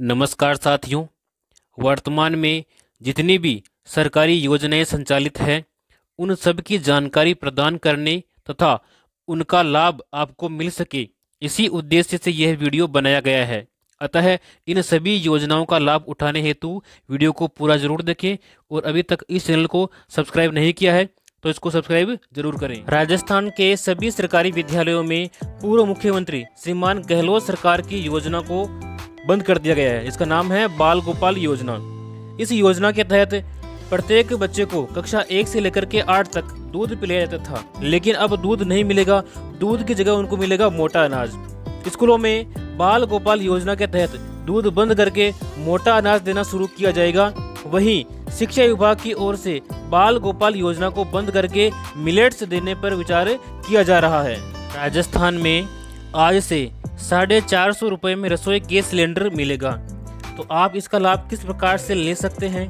नमस्कार साथियों। वर्तमान में जितनी भी सरकारी योजनाएं संचालित हैं उन सब की जानकारी प्रदान करने तथा उनका लाभ आपको मिल सके, इसी उद्देश्य से यह वीडियो बनाया गया है। अतः इन सभी योजनाओं का लाभ उठाने हेतु वीडियो को पूरा जरूर देखें और अभी तक इस चैनल को सब्सक्राइब नहीं किया है तो इसको सब्सक्राइब जरूर करें। राजस्थान के सभी सरकारी विद्यालयों में पूर्व मुख्यमंत्री श्रीमान गहलोत सरकार की योजना को बंद कर दिया गया है। इसका नाम है बाल गोपाल योजना। इस योजना के तहत प्रत्येक बच्चे को कक्षा 1 से लेकर के 8 तक दूध पिलाया जाता था, लेकिन अब दूध नहीं मिलेगा। दूध की जगह उनको मिलेगा मोटा अनाज। स्कूलों में बाल गोपाल योजना के तहत दूध बंद करके मोटा अनाज देना शुरू किया जाएगा। वहीं शिक्षा विभाग की ओर से बाल गोपाल योजना को बंद करके मिलेट्स देने पर विचार किया जा रहा है। राजस्थान में आज से 450 रुपये में रसोई गैस सिलेंडर मिलेगा। तो आप इसका लाभ किस प्रकार से ले सकते हैं,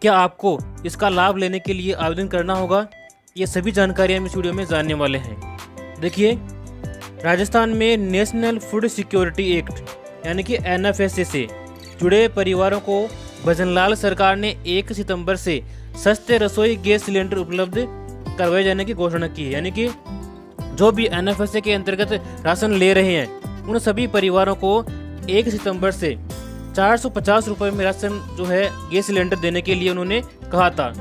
क्या आपको इसका लाभ लेने के लिए आवेदन करना होगा, ये सभी जानकारियां हम इस वीडियो में जानने वाले हैं। देखिए, राजस्थान में नेशनल फूड सिक्योरिटी एक्ट यानी कि NFSA से जुड़े परिवारों को भजनलाल सरकार ने 1 सितंबर से सस्ते रसोई गैस सिलेंडर उपलब्ध करवाए जाने की घोषणा की है। यानी कि जो भी NFSA के अंतर्गत राशन ले रहे हैं उन सभी परिवारों को 1 सितंबर से 450 रुपये में राशन जो है गैस सिलेंडर देने के लिए उन्होंने कहा था।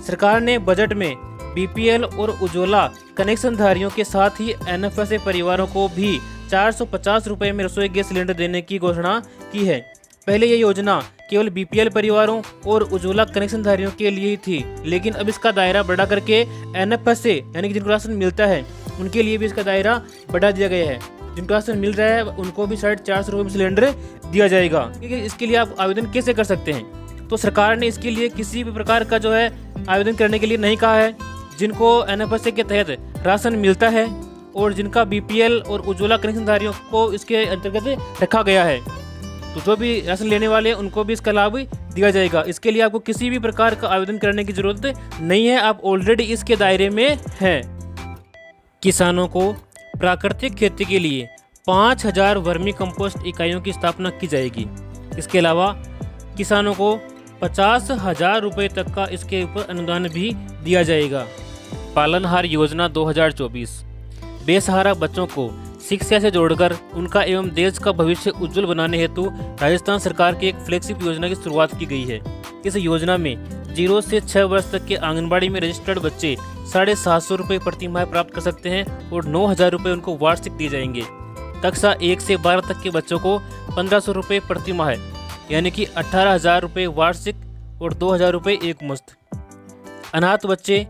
सरकार ने बजट में BPL और उज्ज्वला कनेक्शन धारियों के साथ ही NFSA परिवारों को भी 450 रुपये में रसोई गैस सिलेंडर देने की घोषणा की है। पहले ये योजना केवल BPL परिवारों और उज्ज्वला कनेक्शन धारियों के लिए ही थी, लेकिन अब इसका दायरा बढ़ा करके NFSA यानी कि जिनको राशन मिलता है उनके लिए भी इसका दायरा बढ़ा दिया गया है। जिनको राशन मिल रहा है उनको भी 450 रुपये में सिलेंडर दिया जाएगा। इसके लिए आप आवेदन कैसे कर सकते हैं? तो सरकार ने इसके लिए किसी भी प्रकार का जो है आवेदन करने के लिए नहीं कहा है। जिनको NFSA के तहत राशन मिलता है और जिनका BPL और उज्ज्वला कनेक्शन धारियों को इसके अंतर्गत रखा गया है, तो जो भी राशन लेने वाले हैं उनको भी इसका लाभ दिया जाएगा। इसके लिए आपको किसी भी प्रकार का आवेदन करने की जरूरत नहीं है, आप ऑलरेडी इसके दायरे में हैं। किसानों को प्राकृतिक खेती के लिए 5000 वर्मी कंपोस्ट इकाइयों की स्थापना की जाएगी। इसके अलावा किसानों को 50,000 रुपये तक का इसके ऊपर अनुदान भी दिया जाएगा। पालनहार योजना 2024 बेसहारा बच्चों को शिक्षा से जोड़कर उनका एवं देश का भविष्य उज्जवल बनाने हेतु राजस्थान सरकार की एक फ्लैगशिप योजना की शुरुआत की गई है। इस योजना में 0 से 6 वर्ष तक के आंगनबाड़ी में रजिस्टर्ड बच्चे 750 रुपये प्रति माह प्राप्त कर सकते हैं और 9,000 रुपये उनको वार्षिक दिए जाएंगे। कक्षा 1 से 12 तक के बच्चों को 1500 रुपये प्रति माह यानी कि 18,000 रुपये वार्षिक और 2,000 रुपये एक मुश्त। अनाथ बच्चे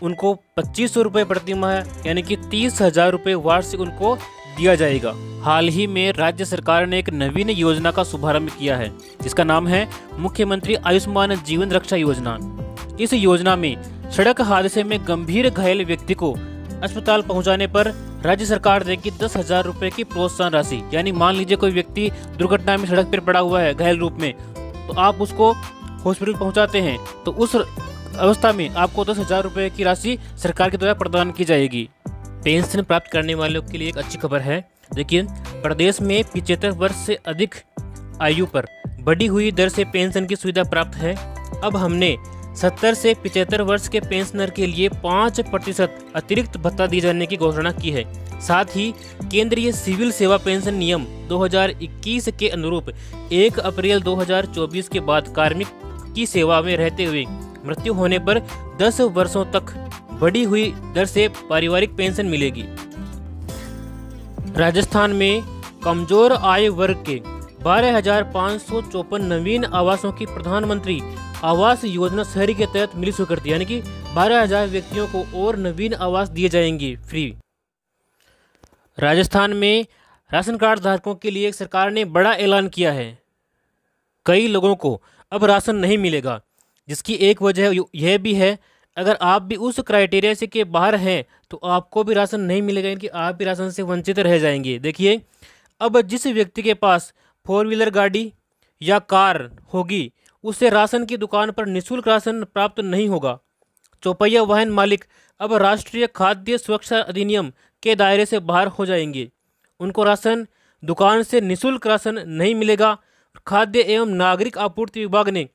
उनको 2500 रुपये प्रति माह यानी कि 30,000 रुपये वार्षिक उनको दिया जाएगा। हाल ही में राज्य सरकार ने एक नवीन योजना का शुभारंभ किया है जिसका नाम है मुख्यमंत्री आयुष्मान जीवन रक्षा योजना। इस योजना में सड़क हादसे में गंभीर घायल व्यक्ति को अस्पताल पहुंचाने पर राज्य सरकार देगी 10,000 रुपये की प्रोत्साहन राशि। यानी मान लीजिए कोई व्यक्ति दुर्घटना में सड़क पर पड़ा हुआ है घायल रूप में, तो आप उसको हॉस्पिटल पहुंचाते हैं तो उस अवस्था में आपको 10,000 रुपये की राशि सरकार के द्वारा प्रदान की जाएगी। पेंशन प्राप्त करने वालों के लिए एक अच्छी खबर है। देखिए, प्रदेश में 75 वर्ष से अधिक आयु पर बढ़ी हुई दर से पेंशन की सुविधा प्राप्त है। अब हमने 70 से 75 वर्ष के पेंशनर के लिए 5% अतिरिक्त भत्ता दिए जाने की घोषणा की है। साथ ही केंद्रीय सिविल सेवा पेंशन नियम 2021 के अनुरूप 1 अप्रैल 2024 के बाद कार्मिक की सेवा में रहते हुए मृत्यु होने पर 10 वर्षों तक बढ़ी हुई दर से पारिवारिक पेंशन मिलेगी। राजस्थान में कमजोर आय वर्ग के 12,554 नवीन आवासों की प्रधानमंत्री आवास योजना शहरी के तहत मिली स्वीकृति, यानी कि 12,000 व्यक्तियों को और नवीन आवास दिए जाएंगे फ्री। राजस्थान में राशन कार्ड धारकों के लिए सरकार ने बड़ा ऐलान किया है। कई लोगों को अब राशन नहीं मिलेगा, जिसकी एक वजह यह भी है, अगर आप भी उस क्राइटेरिया से के बाहर हैं तो आपको भी राशन नहीं मिलेगा, यानी कि आप भी राशन से वंचित रह जाएंगे। देखिए, अब जिस व्यक्ति के पास 4 व्हीलर गाड़ी या कार होगी उससे राशन की दुकान पर निःशुल्क राशन प्राप्त नहीं होगा। चौपहिया वाहन मालिक अब राष्ट्रीय खाद्य सुरक्षा अधिनियम के दायरे से बाहर हो जाएंगे। उनको राशन दुकान से निःशुल्क राशन नहीं मिलेगा। खाद्य एवं नागरिक आपूर्ति विभाग ने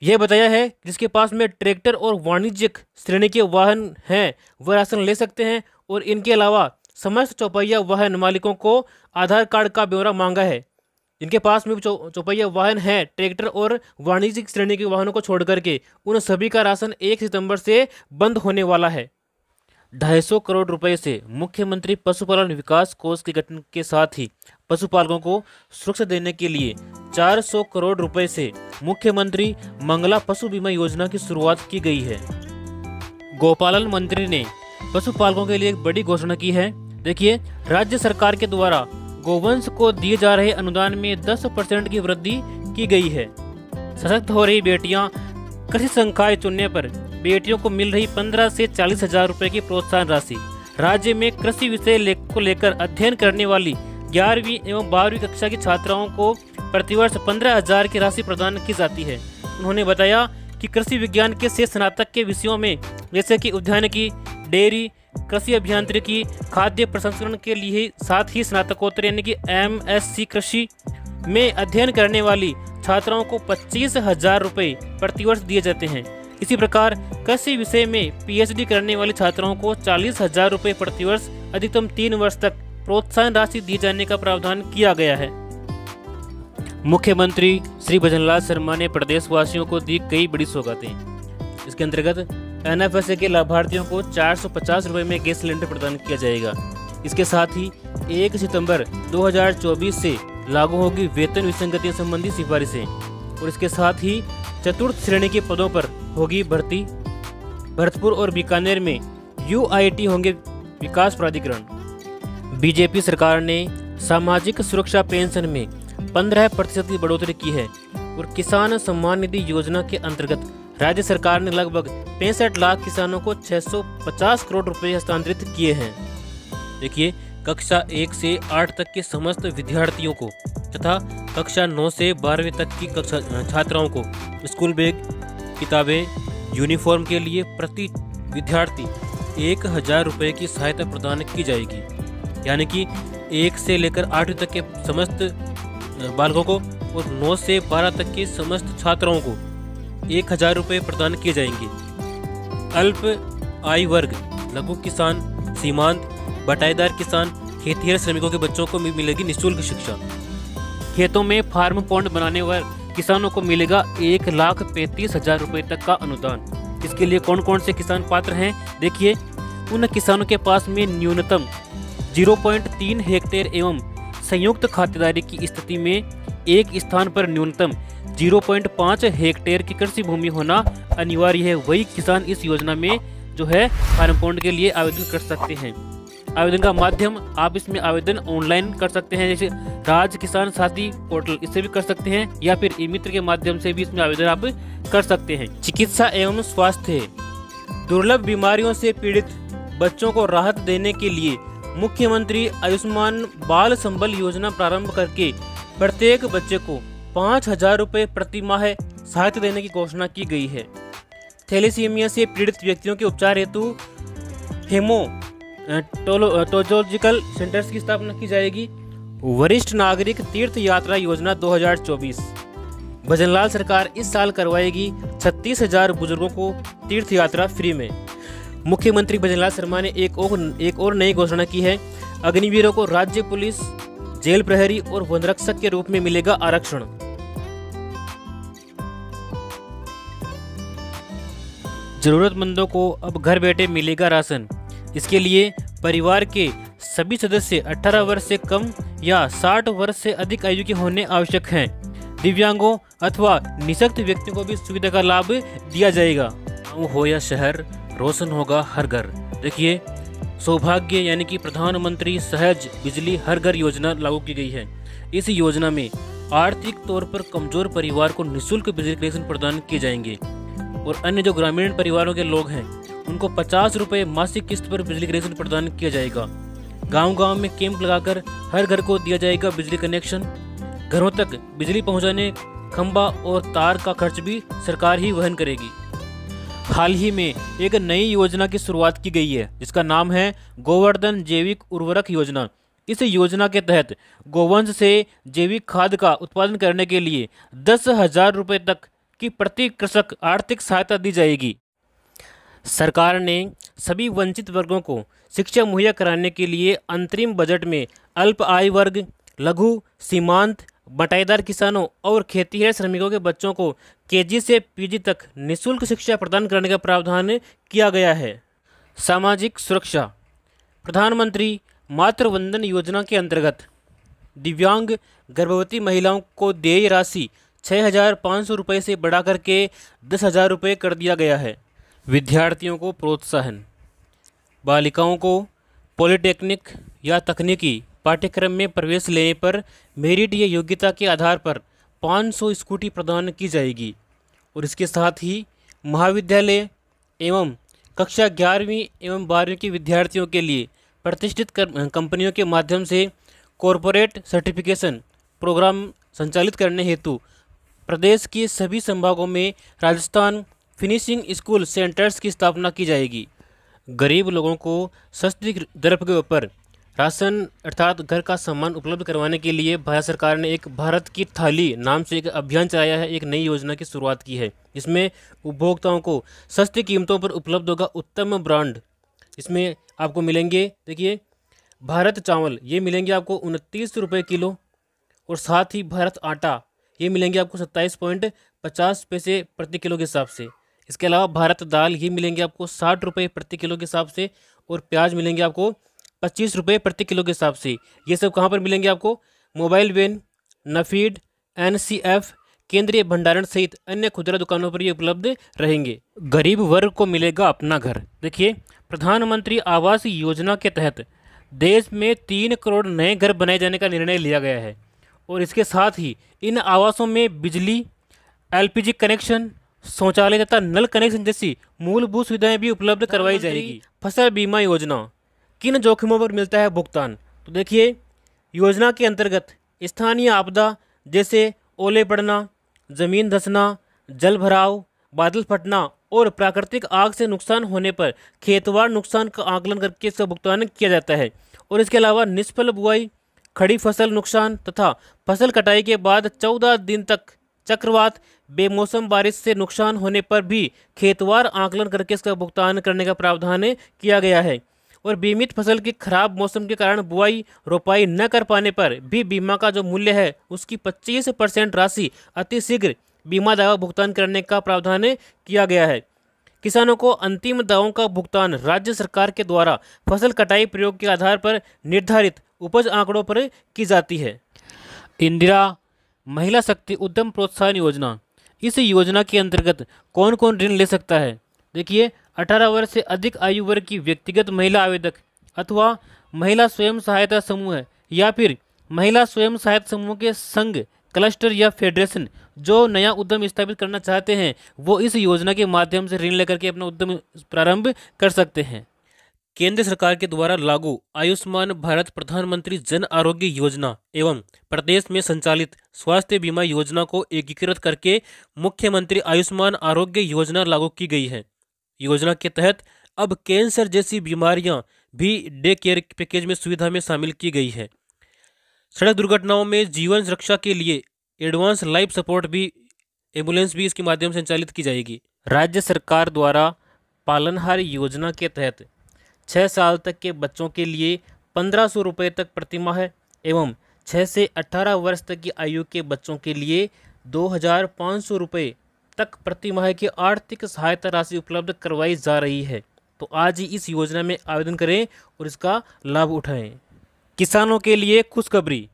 यह बताया है जिसके पास में ट्रैक्टर और वाणिज्यिक श्रेणी के वाहन हैं वह राशन ले सकते हैं, और इनके अलावा समस्त चौपहिया वाहन मालिकों को आधार कार्ड का ब्यौरा मांगा है। जिनके पास में चौपहिया वाहन हैं, ट्रैक्टर और वाणिज्यिक श्रेणी के वाहनों को छोड़ करके, उन सभी का राशन 1 सितंबर से बंद होने वाला है। 250 करोड़ रुपए से मुख्यमंत्री पशुपालन विकास कोष के गठन के साथ ही पशुपालकों को सुरक्षा देने के लिए 400 करोड़ रुपए से मुख्यमंत्री मंगला पशु बीमा योजना की शुरुआत की गई है। गोपालन मंत्री ने पशुपालकों के लिए एक बड़ी घोषणा की है। देखिए, राज्य सरकार के द्वारा गोवंश को दिए जा रहे अनुदान में 10% की वृद्धि की गई है। सशक्त हो रही बेटियां, कृषि संकाय चुनने पर बेटियों को मिल रही 15 से 40 हजार रुपए की प्रोत्साहन राशि। राज्य में कृषि विषय को लेकर अध्ययन करने वाली 11वीं एवं 12वीं कक्षा की छात्राओं को प्रतिवर्ष 15,000 की राशि प्रदान की जाती है। उन्होंने बताया कि कृषि विज्ञान के से स्नातक के विषयों में जैसे कि उद्यानिकी, डेयरी, कृषि अभियांत्रिकी, खाद्य प्रसंस्करण के लिए साथ ही स्नातकोत्तर यानी कि MSc कृषि में अध्ययन करने वाली छात्राओं को 25,000 रुपये प्रतिवर्ष दिए जाते हैं। इसी प्रकार कृषि विषय में PhD करने वाली छात्राओं को 40,000 रुपये प्रतिवर्ष अधिकतम 3 वर्ष तक प्रोत्साहन राशि दिए जाने का प्रावधान किया गया है। मुख्यमंत्री श्री भजनलाल शर्मा ने प्रदेशवासियों को दी कई बड़ी सौगातें। इसके अंतर्गत NFSA के लाभार्थियों को 450 रुपये में गैस सिलेंडर प्रदान किया जाएगा। इसके साथ ही 1 सितंबर 2024 से लागू होगी वेतन विसंगतियों संबंधी सिफारिशें, और इसके साथ ही चतुर्थ श्रेणी के पदों पर होगी भर्ती। भरतपुर और बीकानेर में UIT होंगे विकास प्राधिकरण। बीजेपी सरकार ने सामाजिक सुरक्षा पेंशन में 15% की बढ़ोतरी की है, और किसान सम्मान निधि योजना के अंतर्गत राज्य सरकार ने लगभग 65 लाख किसानों को 650 करोड़ रुपए हस्तांतरित किए हैं। देखिए, कक्षा 1 से 8 तक के समस्त विद्यार्थियों को तथा कक्षा 9 से 12वीं तक की कक्षा छात्राओं को स्कूल बैग, किताबें, यूनिफॉर्म के लिए प्रति विद्यार्थी 1,000 रुपये की सहायता प्रदान की जाएगी। यानी कि 1 से लेकर 8वीं तक के समस्त बालकों को और 9 से 12 तक के समस्त छात्राओं को 1,000 रुपये प्रदान किए जाएंगे। अल्प आयु वर्ग, लघु किसान, सीमांत, बटाईदार किसान, खेतिहर श्रमिकों के बच्चों को मिलेगी निःशुल्क शिक्षा। खेतों में फार्म पॉन्ड बनाने वाले किसानों को मिलेगा 1,35,000 रुपये तक का अनुदान। इसके लिए कौन कौन से किसान पात्र हैं? देखिए, उन किसानों के पास में न्यूनतम 0.3 हेक्टेयर एवं संयुक्त खातेदारी की स्थिति में एक स्थान पर न्यूनतम 0.5 हेक्टेयर की कृषि भूमि होना अनिवार्य है। वही किसान इस योजना में जो है फार्म पॉन्ड के लिए आवेदन कर सकते हैं। आवेदन का माध्यम आप इसमें आवेदन ऑनलाइन कर सकते हैं, जैसे राज किसान साथी पोर्टल, इससे भी कर सकते हैं, या फिर ई मित्र के माध्यम से भी इसमें आवेदन आप कर सकते हैं। चिकित्सा एवं स्वास्थ्य, दुर्लभ बीमारियों से पीड़ित बच्चों को राहत देने के लिए मुख्यमंत्री आयुष्मान बाल संबल योजना प्रारंभ करके प्रत्येक बच्चे को 5,000 रुपये प्रति माह सहायता देने की घोषणा की गई है। थैलेसीमिया से पीड़ित व्यक्तियों के उपचार हेतु हेमोटोलॉजिकल सेंटर्स की स्थापना की जाएगी। वरिष्ठ नागरिक तीर्थ यात्रा योजना 2024, भजनलाल सरकार इस साल करवाएगी 36,000 बुजुर्गों को तीर्थ यात्रा फ्री में। मुख्यमंत्री भजनलाल शर्मा ने एक और नई घोषणा की है। अग्निवीरों को राज्य पुलिस, जेल प्रहरी और वनरक्षक के रूप में मिलेगा आरक्षण। जरूरतमंदों को अब घर बैठे मिलेगा राशन। इसके लिए परिवार के सभी सदस्य 18 वर्ष से कम या 60 वर्ष से अधिक आयु के होने आवश्यक हैं। दिव्यांगों अथवा निःशक्त व्यक्तियों को भी सुविधा का लाभ दिया जाएगा। गाँव हो या शहर, रोशन होगा हर घर। देखिए, सौभाग्य यानी कि प्रधानमंत्री सहज बिजली हर घर योजना लागू की गई है। इस योजना में आर्थिक तौर पर कमजोर परिवार को निःशुल्क बिजली कनेक्शन प्रदान किए जाएंगे, और अन्य जो ग्रामीण परिवारों के लोग हैं उनको 50 रुपये मासिक किस्त पर बिजली कनेक्शन प्रदान किया जाएगा। गांव-गांव में कैंप लगाकर हर घर को दिया जाएगा बिजली कनेक्शन। घरों तक बिजली पहुंचाने खंबा और तार का खर्च भी सरकार ही वहन करेगी। हाल ही में एक नई योजना की शुरुआत की गई है जिसका नाम है गोवर्धन जैविक उर्वरक योजना। इस योजना के तहत गोवंश से जैविक खाद का उत्पादन करने के लिए 10,000 रुपये तक की प्रति कृषक आर्थिक सहायता दी जाएगी। सरकार ने सभी वंचित वर्गों को शिक्षा मुहैया कराने के लिए अंतरिम बजट में अल्प आय वर्ग, लघु, सीमांत, बटाईदार किसानों और खेतीहर श्रमिकों के बच्चों को केजी से पीजी तक निःशुल्क शिक्षा प्रदान करने का प्रावधान किया गया है। सामाजिक सुरक्षा। प्रधानमंत्री मातृ वंदन योजना के अंतर्गत दिव्यांग गर्भवती महिलाओं को देय राशि 6,500 रुपये से बढ़ाकर के 10,000 रुपये कर दिया गया है। विद्यार्थियों को प्रोत्साहन। बालिकाओं को पॉलिटेक्निक या तकनीकी पाठ्यक्रम में प्रवेश लेने पर मेरिट या योग्यता के आधार पर 500 स्कूटी प्रदान की जाएगी और इसके साथ ही महाविद्यालय एवं कक्षा 11वीं एवं 12वीं के विद्यार्थियों के लिए प्रतिष्ठित कंपनियों के माध्यम से कॉरपोरेट सर्टिफिकेशन प्रोग्राम संचालित करने हेतु प्रदेश के सभी संभागों में राजस्थान फिनिशिंग स्कूल सेंटर्स की स्थापना की जाएगी। गरीब लोगों को सस्ती दर के ऊपर राशन अर्थात घर का सामान उपलब्ध करवाने के लिए भारत सरकार ने एक भारत की थाली नाम से एक अभियान चलाया है। एक नई योजना की शुरुआत की है। इसमें उपभोक्ताओं को सस्ती कीमतों पर उपलब्ध होगा उत्तम ब्रांड। इसमें आपको मिलेंगे, देखिए, भारत चावल ये मिलेंगे आपको 29 रुपये किलो और साथ ही भारत आटा ये मिलेंगे आपको 27.50 पैसे प्रति किलो के हिसाब से। इसके अलावा भारत दाल ये मिलेंगे आपको 60 रुपये प्रति किलो के हिसाब से और प्याज मिलेंगे आपको 25 रुपये प्रति किलो के हिसाब से। ये सब कहाँ पर मिलेंगे आपको? मोबाइल वैन, नफीड, NCF, केंद्रीय भंडारण सहित अन्य खुदरा दुकानों पर ये उपलब्ध रहेंगे। गरीब वर्ग को मिलेगा अपना घर। देखिए, प्रधानमंत्री आवास योजना के तहत देश में 3 करोड़ नए घर बनाए जाने का निर्णय लिया गया है और इसके साथ ही इन आवासों में बिजली, LPG कनेक्शन, शौचालय तथा नल कनेक्शन जैसी मूलभूत सुविधाएं भी उपलब्ध करवाई जाएगी। फसल बीमा योजना, किन जोखिमों पर मिलता है भुगतान? तो देखिए, योजना के अंतर्गत स्थानीय आपदा जैसे ओले पड़ना, जमीन धंसना, जल भराव, बादल फटना और प्राकृतिक आग से नुकसान होने पर खेतवार नुकसान का आकलन करके इसका भुगतान किया जाता है। और इसके अलावा निष्फल बुआई, खड़ी फसल नुकसान तथा फसल कटाई के बाद 14 दिन तक चक्रवात, बेमौसम बारिश से नुकसान होने पर भी खेतवार आकलन करके इसका भुगतान करने का प्रावधान किया गया है। और बीमित फसल की खराब मौसम के कारण बुआई रोपाई न कर पाने पर भी बीमा का जो मूल्य है उसकी 25% राशि अतिशीघ्र बीमा दावा भुगतान करने का प्रावधान किया गया है। किसानों को अंतिम दावों का भुगतान राज्य सरकार के द्वारा फसल कटाई प्रयोग के आधार पर निर्धारित उपज आंकड़ों पर की जाती है। इंदिरा महिला शक्ति उद्यम प्रोत्साहन योजना, इस योजना के अंतर्गत कौन कौन ऋण ले सकता है? देखिए, 18 वर्ष से अधिक आयु वर्ग की व्यक्तिगत महिला आवेदक अथवा महिला स्वयं सहायता समूह या फिर महिला स्वयं सहायता समूह के संघ, क्लस्टर या फेडरेशन जो नया उद्यम स्थापित करना चाहते हैं वो इस योजना के माध्यम से ऋण लेकर के अपना उद्यम प्रारंभ कर सकते हैं। केंद्र सरकार के द्वारा लागू आयुष्मान भारत प्रधानमंत्री जन आरोग्य योजना एवं प्रदेश में संचालित स्वास्थ्य बीमा योजना को एकीकृत करके मुख्यमंत्री आयुष्मान आरोग्य योजना लागू की गई है। योजना के तहत अब कैंसर जैसी बीमारियां भी डे केयर पैकेज में सुविधा में शामिल की गई है। सड़क दुर्घटनाओं में जीवन रक्षा के लिए एडवांस लाइफ सपोर्ट भी एम्बुलेंस भी इसके माध्यम से संचालित की जाएगी। राज्य सरकार द्वारा पालनहार योजना के तहत 6 साल तक के बच्चों के लिए 1500 रुपये तक प्रतिमाह एवं 6 से 18 वर्ष तक की आयु के बच्चों के लिए 2500 रुपये तक प्रतिमाह की आर्थिक सहायता राशि उपलब्ध करवाई जा रही है। तो आज ही इस योजना में आवेदन करें और इसका लाभ उठाएं। किसानों के लिए खुशखबरी,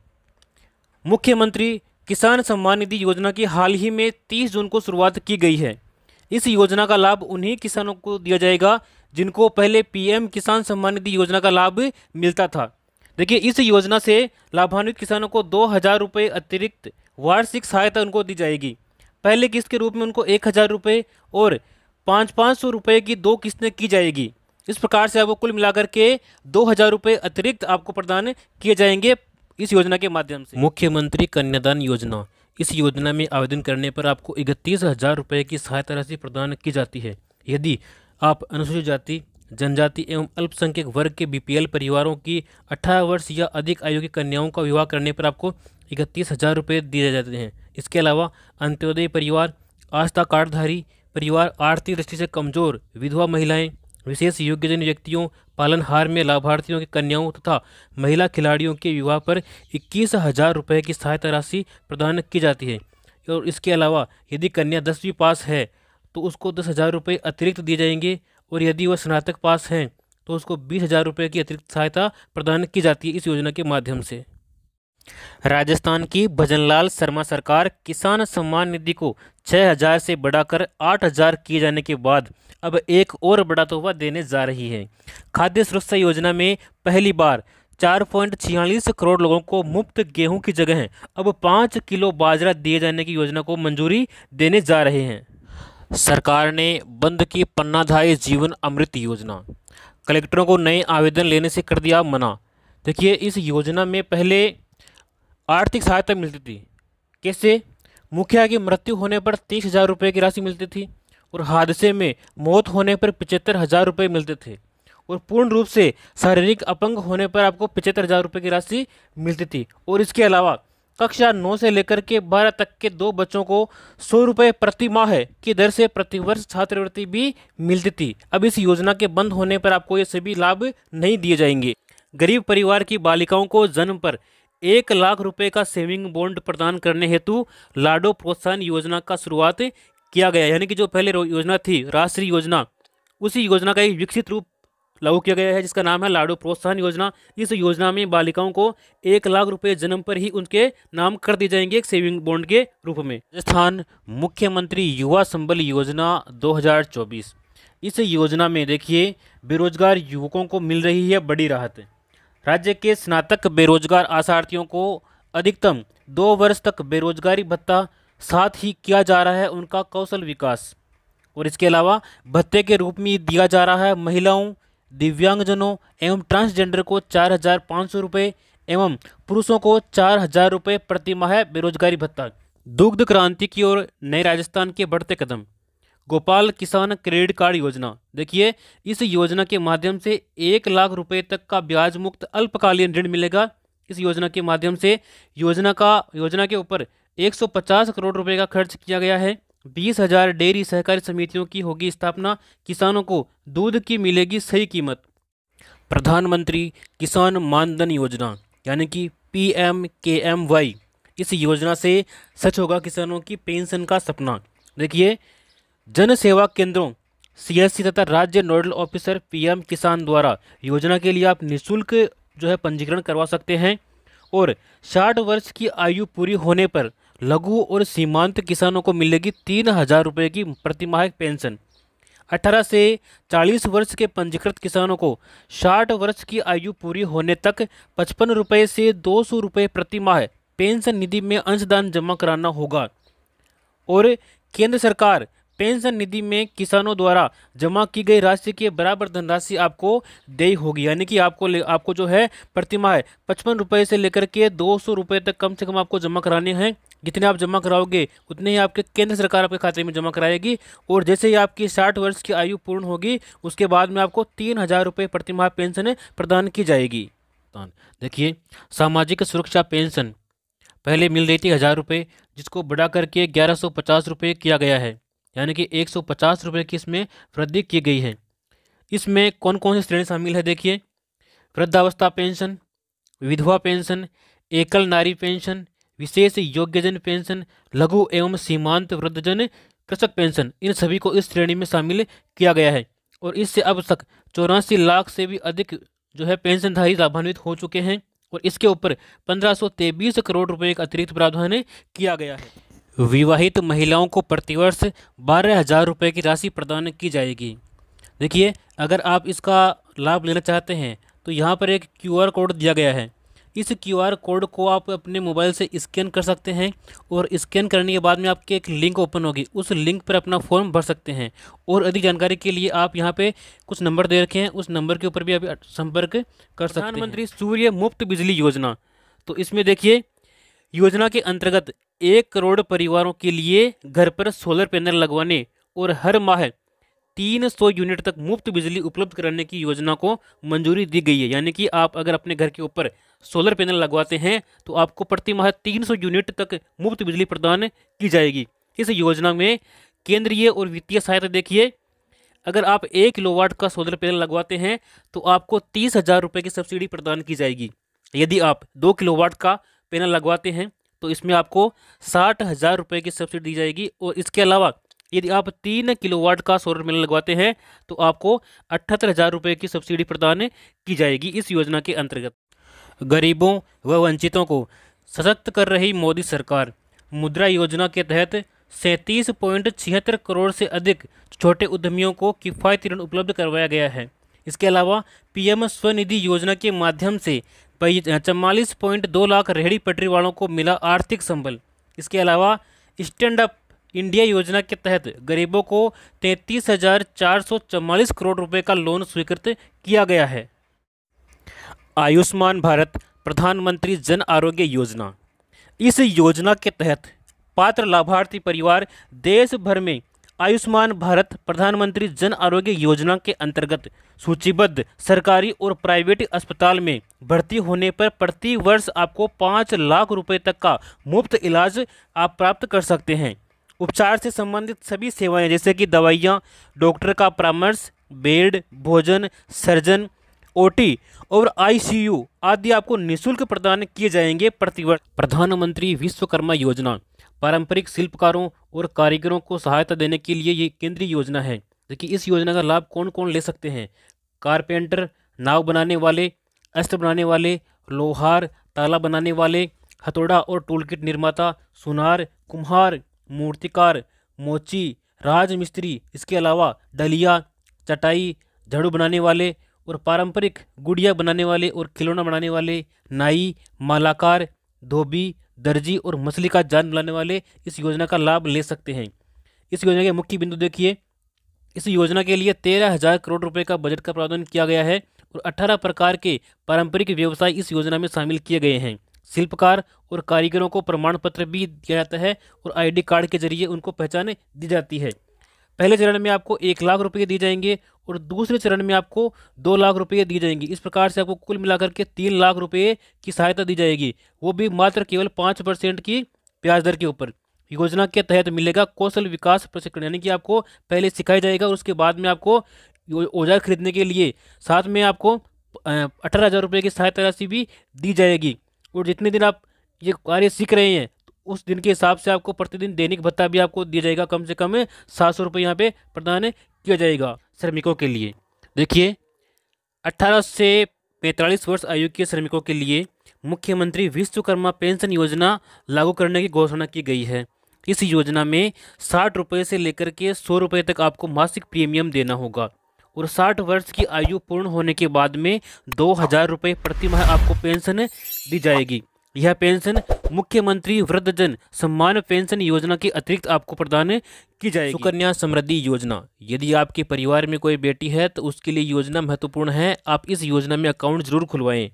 मुख्यमंत्री किसान सम्मान निधि योजना की हाल ही में 30 जून को शुरुआत की गई है। इस योजना का लाभ उन्हीं किसानों को दिया जाएगा जिनको पहले PM किसान सम्मान निधि योजना का लाभ मिलता था। देखिए, इस योजना से लाभान्वित किसानों को 2,000 रुपये अतिरिक्त वार्षिक सहायता उनको दी जाएगी। पहले किस्त के रूप में उनको 1,000 रुपये और 500 रुपये की 2 किस्तें की जाएगी। इस प्रकार से आपको कुल मिलाकर के 2,000 रुपये अतिरिक्त आपको प्रदान किए जाएंगे इस योजना के माध्यम से। मुख्यमंत्री कन्यादान योजना, इस योजना में आवेदन करने पर आपको 31,000 रुपये की सहायता राशि प्रदान की जाती है। यदि आप अनुसूचित जाति, जनजाति एवं अल्पसंख्यक वर्ग के बीपीएल परिवारों की 18 वर्ष या अधिक आयु की कन्याओं का विवाह करने पर आपको 31,000 रुपये दिए जाते हैं। इसके अलावा अंत्योदय परिवार, आस्था कार्डधारी परिवार, आर्थिक दृष्टि से कमजोर विधवा महिलाएं, विशेष योग्यजन व्यक्तियों, पालनहार में लाभार्थियों की कन्याओं तथा महिला खिलाड़ियों के विवाह पर 21,000 रुपये की सहायता राशि प्रदान की जाती है। और इसके अलावा यदि कन्या 10वीं पास है तो उसको 10,000 रुपये अतिरिक्त दिए जाएंगे, और यदि वह स्नातक पास हैं तो उसको 20,000 रुपये की अतिरिक्त सहायता प्रदान की जाती है इस योजना के माध्यम से। राजस्थान की भजनलाल शर्मा सरकार किसान सम्मान निधि को 6,000 से बढ़ाकर 8,000 किए जाने के बाद अब एक और बड़ा तोहफा देने जा रही है। खाद्य सुरक्षा योजना में पहली बार 4.46 करोड़ लोगों को मुफ्त गेहूं की जगह अब 5 किलो बाजरा दिए जाने की योजना को मंजूरी देने जा रहे हैं। सरकार ने बंद की पन्नाधाय जीवन अमृत योजना, कलेक्टरों को नए आवेदन लेने से कर दिया मना। देखिए, इस योजना में पहले आर्थिक सहायता मिलती थी। कैसे? मुखिया की मृत्यु होने पर 30,000 रुपये की राशि मिलती थी, और हादसे में मौत होने पर 75,000 रुपये मिलते थे, और पूर्ण रूप से शारीरिक अपंग होने पर आपको 75,000 रुपये की राशि मिलती थी। और इसके अलावा कक्षा 9 से लेकर के 12 तक के 2 बच्चों को 100 रुपये प्रति माह की दर से प्रतिवर्ष छात्रवृत्ति भी मिलती थी। अब इस योजना के बंद होने पर आपको ये सभी लाभ नहीं दिए जाएंगे। गरीब परिवार की बालिकाओं को जन्म पर 1 लाख रुपए का सेविंग बॉन्ड प्रदान करने हेतु लाडो प्रोत्साहन योजना का शुरुआत किया गया। यानी कि जो पहले योजना थी राष्ट्रीय योजना, उसी योजना का एक विकसित रूप लागू किया गया है जिसका नाम है लाडो प्रोत्साहन योजना। इस योजना में बालिकाओं को 1 लाख रुपए जन्म पर ही उनके नाम कर दिए जाएंगे एक सेविंग बॉन्ड के रूप में। राजस्थान मुख्यमंत्री युवा संबल योजना 2024, इस योजना में देखिए बेरोजगार युवकों को मिल रही है बड़ी राहत। राज्य के स्नातक बेरोजगार आशार्थियों को अधिकतम 2 वर्ष तक बेरोजगारी भत्ता, साथ ही किया जा रहा है उनका कौशल विकास। और इसके अलावा भत्ते के रूप में दिया जा रहा है महिलाओं, दिव्यांगजनों एवं ट्रांसजेंडर को 4,500 रुपये एवं पुरुषों को 4,000 रुपये प्रति माह बेरोजगारी भत्ता। दुग्ध क्रांति की ओर नए राजस्थान के बढ़ते कदम। गोपाल किसान क्रेडिट कार्ड योजना, देखिए इस योजना के माध्यम से 1 लाख रुपए तक का ब्याज मुक्त अल्पकालीन ऋण मिलेगा। इस योजना के माध्यम से योजना के ऊपर 150 करोड़ रुपए का खर्च किया गया है। 20,000 डेयरी सहकारी समितियों की होगी स्थापना। किसानों को दूध की मिलेगी सही कीमत। प्रधानमंत्री किसान मानधन योजना यानी कि PMKMY, इस योजना से सच होगा किसानों की पेंशन का सपना। देखिए, जन सेवा केंद्रों CSC तथा राज्य नोडल ऑफिसर PM किसान द्वारा योजना के लिए आप निःशुल्क पंजीकरण करवा सकते हैं। और 60 वर्ष की आयु पूरी होने पर लघु और सीमांत किसानों को मिलेगी 3,000 रुपये की प्रतिमाह पेंशन। 18 से 40 वर्ष के पंजीकृत किसानों को 60 वर्ष की आयु पूरी होने तक 55 रुपये से 200 रुपये प्रति माह पेंशन निधि में अंशदान जमा कराना होगा। और केंद्र सरकार पेंशन निधि में किसानों द्वारा जमा की गई राशि के बराबर धनराशि आपको देय होगी। यानी कि आपको प्रति माह 55 रुपये से लेकर के 200 रुपये तक कम से कम आपको जमा कराने हैं। जितने आप जमा कराओगे उतने ही आपके केंद्र सरकार आपके खाते में जमा कराएगी। और जैसे ही आपकी 60 वर्ष की आयु पूर्ण होगी उसके बाद में आपको 3,000 रुपये प्रति माह पेंशन प्रदान की जाएगी। देखिए, सामाजिक सुरक्षा पेंशन पहले मिल रही थी 1,000 रुपये, जिसको बढ़ा करके 1,150 रुपये किया गया है। यानी कि 150 रुपये की इसमें वृद्धि की गई है। इसमें कौन कौन सी श्रेणी शामिल है? देखिए, वृद्धावस्था पेंशन, विधवा पेंशन, एकल नारी पेंशन, विशेष योग्यजन पेंशन, लघु एवं सीमांत वृद्धजन कृषक पेंशन, इन सभी को इस श्रेणी में शामिल किया गया है। और इससे अब तक 84 लाख से भी अधिक पेंशनधारी लाभान्वित हो चुके हैं। और इसके ऊपर 1523 करोड़ रुपए का अतिरिक्त प्रावधान किया गया है। विवाहित महिलाओं को प्रतिवर्ष 12,000 रुपये की राशि प्रदान की जाएगी। देखिए, अगर आप इसका लाभ लेना चाहते हैं तो यहाँ पर एक QR कोड दिया गया है। इस QR कोड को आप अपने मोबाइल से स्कैन कर सकते हैं, और स्कैन करने के बाद में आपके एक लिंक ओपन होगी, उस लिंक पर अपना फॉर्म भर सकते हैं। और अधिक जानकारी के लिए आप यहाँ पे कुछ नंबर दे रखे हैं, उस नंबर के ऊपर भी आप संपर्क कर सकते हैं। प्रधानमंत्री सूर्य मुफ्त बिजली योजना, तो इसमें देखिए योजना के अंतर्गत 1 करोड़ परिवारों के लिए घर पर सोलर पैनल लगवाने और हर माह 300 यूनिट तक मुफ्त बिजली उपलब्ध कराने की योजना को मंजूरी दी गई है। यानी कि आप अगर अपने घर के ऊपर सोलर पैनल लगवाते हैं तो आपको प्रति माह 300 यूनिट तक मुफ्त बिजली प्रदान की जाएगी। इस योजना में केंद्रीय और वित्तीय सहायता देखिए, अगर आप 1 किलोवाट का सोलर पैनल लगवाते हैं तो आपको 30,000 रुपये की सब्सिडी प्रदान की जाएगी। यदि आप 2 किलोवाट का पैनल लगवाते हैं तो इसमें आपको 60,000 रुपये की सब्सिडी दी जाएगी। और इसके अलावा यदि आप 3 किलोवाट का सोलर पैनल लगवाते हैं तो आपको 78,000 रुपये की सब्सिडी प्रदान की जाएगी। इस योजना के अंतर्गत गरीबों व वंचितों को सशक्त कर रही मोदी सरकार, मुद्रा योजना के तहत 37.76 करोड़ से अधिक छोटे उद्यमियों को किफ़ायती ऋण उपलब्ध करवाया गया है। इसके अलावा पीएम स्वनिधि योजना के माध्यम से 44.2 लाख रेहड़ी पटरी वालों को मिला आर्थिक संबल। इसके अलावा स्टैंड अप इंडिया योजना के तहत गरीबों को 33,444 करोड़ रुपए का लोन स्वीकृत किया गया है। आयुष्मान भारत प्रधानमंत्री जन आरोग्य योजना, इस योजना के तहत पात्र लाभार्थी परिवार देश भर में आयुष्मान भारत प्रधानमंत्री जन आरोग्य योजना के अंतर्गत सूचीबद्ध सरकारी और प्राइवेट अस्पताल में भर्ती होने पर प्रति वर्ष आपको 5 लाख रुपए तक का मुफ्त इलाज आप प्राप्त कर सकते हैं। उपचार से संबंधित सभी सेवाएं जैसे कि दवाइयाँ, डॉक्टर का परामर्श, बेड, भोजन, सर्जन, ओटी और आईसीयू आदि आपको निःशुल्क प्रदान किए जाएंगे प्रतिवर्ष। प्रधानमंत्री विश्वकर्मा योजना पारंपरिक शिल्पकारों और कारीगरों को सहायता देने के लिए ये केंद्रीय योजना है। देखिए इस योजना का लाभ कौन कौन ले सकते हैं? कारपेंटर, नाव बनाने वाले, अस्त्र बनाने वाले, लोहार, ताला बनाने वाले, हथौड़ा और टूलकिट निर्माता, सुनार, कुम्हार, मूर्तिकार, मोची, राजमिस्त्री, इसके अलावा डलिया, चटाई, झाड़ू बनाने वाले और पारंपरिक गुड़िया बनाने वाले और खिलौना बनाने वाले, नाई, मालाकार, धोबी, दर्जी और मछली का जाल बनाने वाले इस योजना का लाभ ले सकते हैं। इस योजना के मुख्य बिंदु देखिए, इस योजना के लिए 13,000 करोड़ रुपए का बजट का प्रावधान किया गया है और 18 प्रकार के पारंपरिक व्यवसाय इस योजना में शामिल किए गए हैं। शिल्पकार और कारीगरों को प्रमाण पत्र भी दिया जाता है और आईडी कार्ड के जरिए उनको पहचान दी जाती है। पहले चरण में आपको 1 लाख रुपये दिए जाएंगे और दूसरे चरण में आपको 2 लाख रुपये दिए जाएंगे। इस प्रकार से आपको कुल मिलाकर के 3 लाख रुपये की सहायता दी जाएगी, वो भी मात्र केवल 5% की ब्याज दर के ऊपर। योजना के तहत मिलेगा कौशल विकास प्रशिक्षण, यानी कि आपको पहले सिखाया जाएगा और उसके बाद में आपको औजार खरीदने के लिए साथ में आपको 18,000 रुपये की सहायता राशि भी दी जाएगी। और जितने दिन आप ये कार्य सीख रहे हैं उस दिन के हिसाब से आपको प्रतिदिन दैनिक भत्ता भी आपको दिया जाएगा, कम से कम 700 रुपये यहाँ पे प्रदान किया जाएगा श्रमिकों के लिए। देखिए 18 से 45 वर्ष आयु के श्रमिकों के लिए मुख्यमंत्री विश्वकर्मा पेंशन योजना लागू करने की घोषणा की गई है। इस योजना में 60 रुपये से लेकर के 100 रुपये तक आपको मासिक प्रीमियम देना होगा और 60 वर्ष की आयु पूर्ण होने के बाद में 2,000 रुपये प्रति माह आपको पेंशन दी जाएगी। यह पेंशन मुख्यमंत्री वृद्धजन सम्मान पेंशन योजना के अतिरिक्त आपको प्रदान की जाएगी। सुकन्या समृद्धि योजना, यदि आपके परिवार में कोई बेटी है तो उसके लिए योजना महत्वपूर्ण है। आप इस योजना में अकाउंट जरूर खुलवाएं।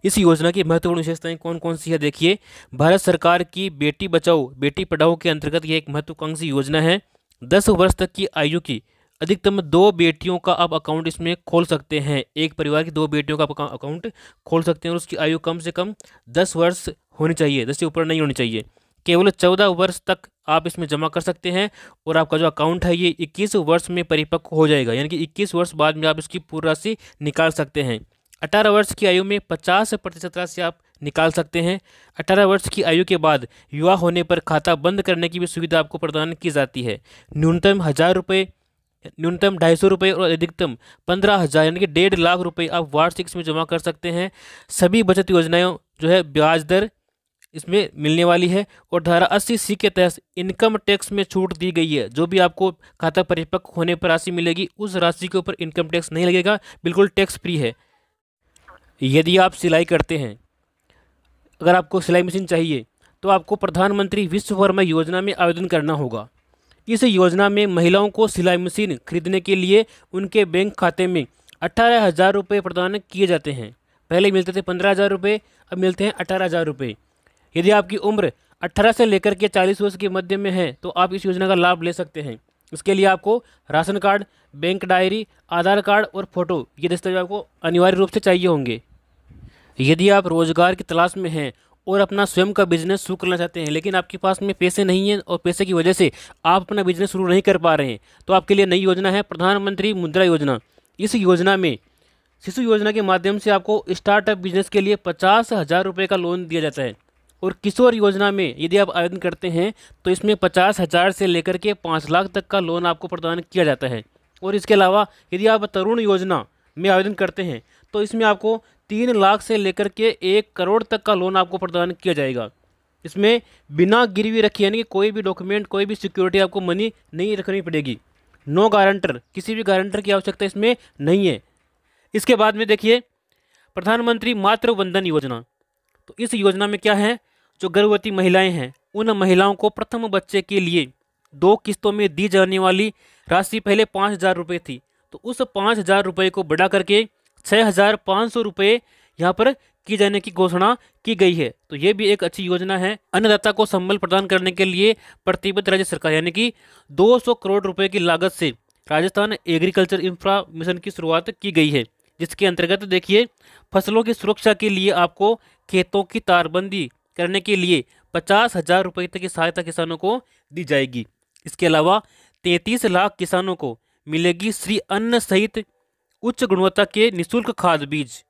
इस योजना की महत्वपूर्ण विशेषताएं कौन कौन सी है देखिए, भारत सरकार की बेटी बचाओ बेटी पढ़ाओ के अंतर्गत यह एक महत्वाकांक्षी योजना है। 10 वर्ष तक की आयु की अधिकतम 2 बेटियों का आप अकाउंट इसमें खोल सकते हैं। एक परिवार की 2 बेटियों का अकाउंट खोल सकते हैं और उसकी आयु कम से कम 10 वर्ष होनी चाहिए, 10 से ऊपर नहीं होनी चाहिए। केवल 14 वर्ष तक आप इसमें जमा कर सकते हैं और आपका जो अकाउंट है ये 21 वर्ष में परिपक्व हो जाएगा, यानी कि 21 वर्ष बाद में आप इसकी पूरी राशि निकाल सकते हैं। 18 वर्ष की आयु में 50% राशि आप निकाल सकते हैं। 18 वर्ष की आयु के बाद युवा होने पर खाता बंद करने की भी सुविधा आपको प्रदान की जाती है। न्यूनतम 1,000 रुपये, न्यूनतम 250 रुपये और अधिकतम 15,000 यानी कि 1.5 लाख रुपये आप वार्षिक इसमें जमा कर सकते हैं। सभी बचत योजनाएं जो है ब्याज दर इसमें मिलने वाली है और धारा 80C के तहत इनकम टैक्स में छूट दी गई है। जो भी आपको खाता परिपक्व होने पर राशि मिलेगी उस राशि के ऊपर इनकम टैक्स नहीं लगेगा, बिल्कुल टैक्स फ्री है। यदि आप सिलाई करते हैं, अगर आपको सिलाई मशीन चाहिए तो आपको प्रधानमंत्री विश्वकर्मा योजना में आवेदन करना होगा। इस योजना में महिलाओं को सिलाई मशीन खरीदने के लिए उनके बैंक खाते में 18,000 रुपये प्रदान किए जाते हैं। पहले मिलते थे 15,000 रुपये, अब मिलते हैं 18,000 रुपये। यदि आपकी उम्र 18 से लेकर के 40 वर्ष के मध्य में है तो आप इस योजना का लाभ ले सकते हैं। इसके लिए आपको राशन कार्ड, बैंक डायरी, आधार कार्ड और फोटो, ये दस्तावेज आपको अनिवार्य रूप से चाहिए होंगे। यदि आप रोजगार की तलाश में हैं और अपना स्वयं का बिजनेस शुरू करना चाहते हैं, लेकिन आपके पास में पैसे नहीं हैं और पैसे की वजह से आप अपना बिजनेस शुरू नहीं कर पा रहे हैं, तो आपके लिए नई योजना है प्रधानमंत्री मुद्रा योजना। इस योजना में शिशु योजना के माध्यम से आपको स्टार्टअप बिजनेस के लिए 50,000 रुपये का लोन दिया जाता है। और किशोर योजना में यदि आप आवेदन करते हैं तो इसमें 50,000 से लेकर के 5 लाख तक का लोन आपको प्रदान किया जाता है। और इसके अलावा यदि आप तरुण योजना में आवेदन करते हैं तो इसमें आपको 3 लाख से लेकर के 1 करोड़ तक का लोन आपको प्रदान किया जाएगा। इसमें बिना गिरवी रखे, यानी कि कोई भी डॉक्यूमेंट, कोई भी सिक्योरिटी आपको मनी नहीं रखनी पड़ेगी। नो गारंटर, किसी भी गारंटर की आवश्यकता इसमें नहीं है। इसके बाद में देखिए प्रधानमंत्री मातृ वंदन योजना। तो इस योजना में क्या है, जो गर्भवती महिलाएं हैं उन महिलाओं को प्रथम बच्चे के लिए 2 किस्तों में दी जाने वाली राशि पहले 5,000 रुपये थी, तो उस 5,000 रुपये को बढ़ा करके 6,500 रुपये यहाँ पर की जाने की घोषणा की गई है। तो ये भी एक अच्छी योजना है। अन्नदाता को संबल प्रदान करने के लिए प्रतिबद्ध राज्य सरकार, यानी कि 200 करोड़ रुपए की लागत से राजस्थान एग्रीकल्चर इंफ्रा मिशन की शुरुआत की गई है, जिसके अंतर्गत देखिए फसलों की सुरक्षा के लिए आपको खेतों की तारबंदी करने के लिए 50,000 रुपये तक की सहायता किसानों को दी जाएगी। इसके अलावा 33 लाख किसानों को मिलेगी श्री अन्न सहित उच्च गुणवत्ता के निःशुल्क खाद बीज।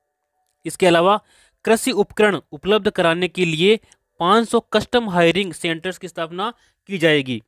इसके अलावा कृषि उपकरण उपलब्ध कराने के लिए 500 कस्टम हायरिंग सेंटर्स की स्थापना की जाएगी।